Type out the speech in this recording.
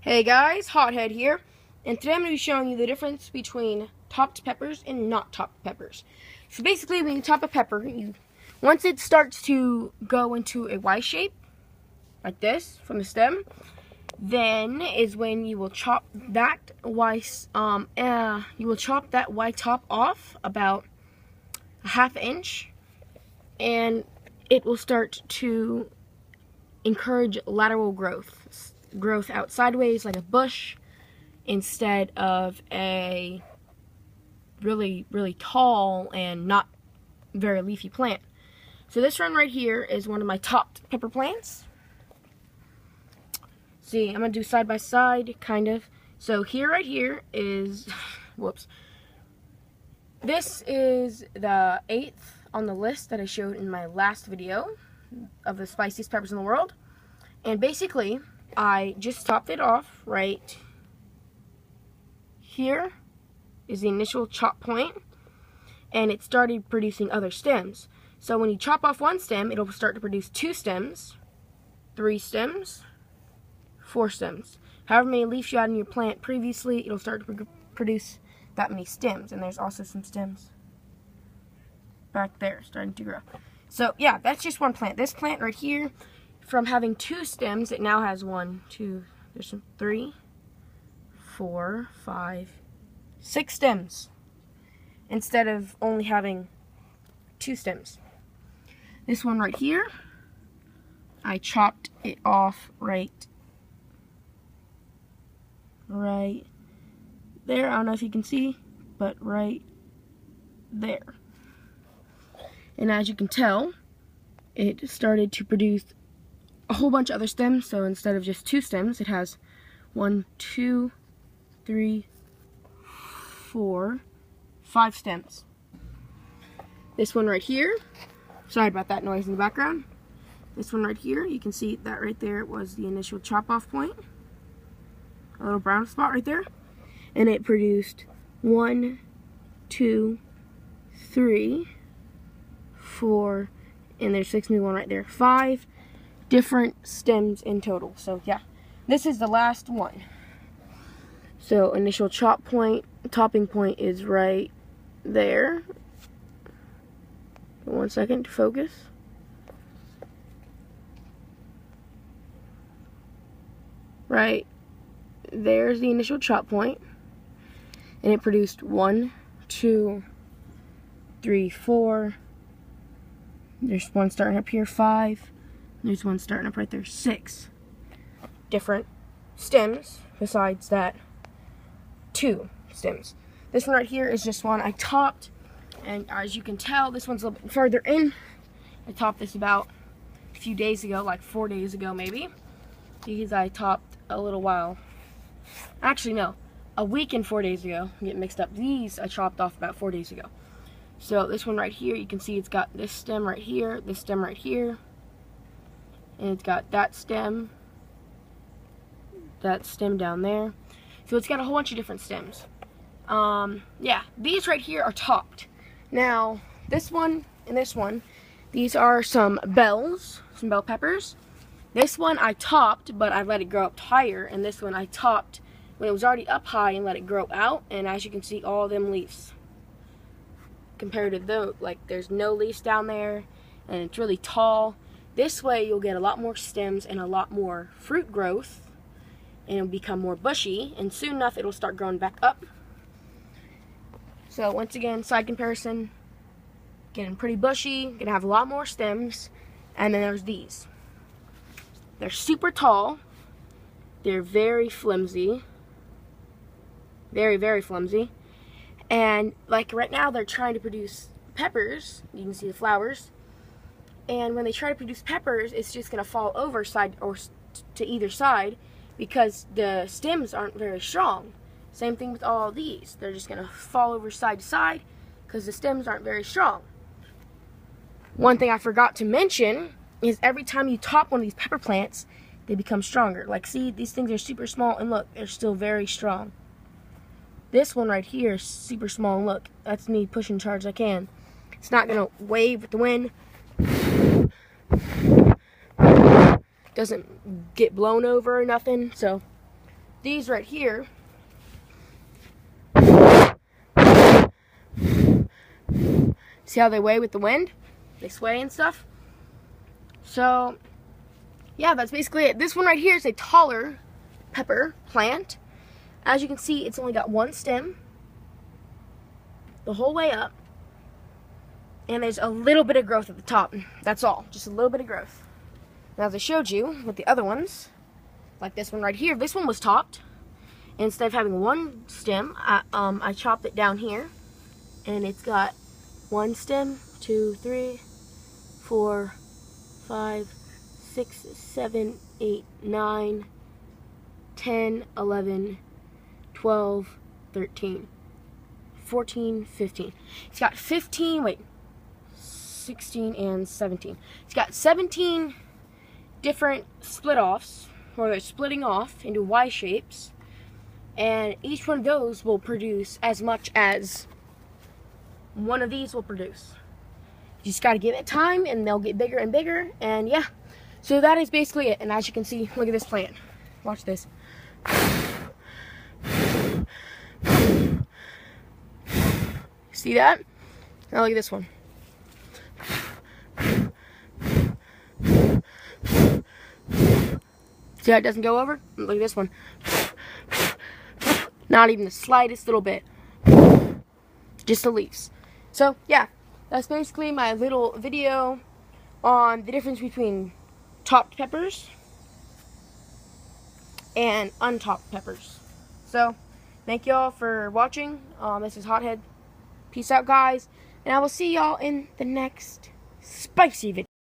Hey guys, Hothead here, and today I'm going to be showing you the difference between topped peppers and not topped peppers. So basically, when you top a pepper, once it starts to go into a Y shape, like this, from the stem, then is when you will chop that Y top off about a ½ inch, and it will start to encourage lateral growth out sideways like a bush instead of a really tall and not very leafy plant. So this one right here is one of my topped pepper plants. See, I'm gonna do side by side kind of. So right here is whoops, this is the 8th on the list that I showed in my last video of the spiciest peppers in the world. And basically I just topped it off right here is the initial chop point, and it started producing other stems. So when you chop off one stem, it'll start to produce 2 stems, 3 stems, 4 stems. However many leaves you had in your plant previously, it'll start to produce that many stems. And there's also some stems back there starting to grow. So yeah, that's just one plant. This plant right here, from having 2 stems, it now has 3, 4, 5, 6 stems instead of only having 2 stems. This one right here, I chopped it off right there. I don't know if you can see, but right there. And as you can tell, it started to produce a whole bunch of other stems. So instead of just 2 stems, it has 1, 2, 3, 4, 5 stems. This one right here, sorry about that noise in the background. This one right here, you can see that right there was the initial chop off point. A little brown spot right there. And it produced 1, 2, 3, 4, and there's 6 new one right there. 5 different stems in total. So yeah, this is the last one. So initial topping point is right there. 1 second to focus. Right there's the initial chop point, and it produced 1, 2, 3, 4. There's one starting up here, 5. There's one starting up right there, 6 different stems besides that 2 stems. This one right here is just one I topped, and as you can tell, this one's a little bit further in. I topped this about a few days ago, like 4 days ago maybe, because I topped a little while. Actually, no, a week and 4 days ago. I'm getting mixed up. These I chopped off about 4 days ago. So this one right here, you can see it's got this stem right here, this stem right here, and it's got that stem down there. So it's got a whole bunch of different stems. Yeah, these right here are topped. Now, this one and this one, these are some bell peppers. This one I topped, but I let it grow up higher, and this one I topped when it was already up high and let it grow out, and as you can see, all them leaves. Compared to those, like, there's no leaves down there, and it's really tall. This way you'll get a lot more stems and a lot more fruit growth, and it'll become more bushy, and soon enough it'll start growing back up. So once again, side comparison, getting pretty bushy, gonna have a lot more stems. And then there's these. They're super tall, they're very flimsy, very flimsy, and like right now they're trying to produce peppers. You can see the flowers, and when they try to produce peppers, it's just gonna fall over side or to either side because the stems aren't very strong. Same thing with all these, they're just gonna fall over side to side because the stems aren't very strong. One thing I forgot to mention is every time you top one of these pepper plants, they become stronger. Like, see, these things are super small, and look, they're still very strong. This one right here is super small, and look, that's me pushing as hard as I can. It's not gonna wave with the wind. Doesn't get blown over or nothing, so these right here, see how they weigh with the wind? They sway and stuff. So, yeah, that's basically it. This one right here is a taller pepper plant. As you can see, it's only got one stem the whole way up. And there's a little bit of growth at the top. That's all. Just a little bit of growth. Now, as I showed you with the other ones, like this one right here, this one was topped. And instead of having one stem, I chopped it down here. And it's got one stem, 2, 3, 4, 5, 6, 7, 8, 9, 10, 11, 12, 13, 14, 15. It's got 16 and 17. It's got 17 different split-offs, where they're splitting off into Y shapes, and each one of those will produce as much as one of these will produce. You just gotta give it time, and they'll get bigger and bigger, and yeah. So that is basically it, and as you can see, look at this plant. Watch this. See that? Now look at this one. See how it doesn't go over? Look at this one. Not even the slightest little bit. Just the leaves. So, yeah. That's basically my little video on the difference between topped peppers and untopped peppers. So, thank y'all for watching. This is Hothead. Peace out, guys. And I will see y'all in the next spicy video.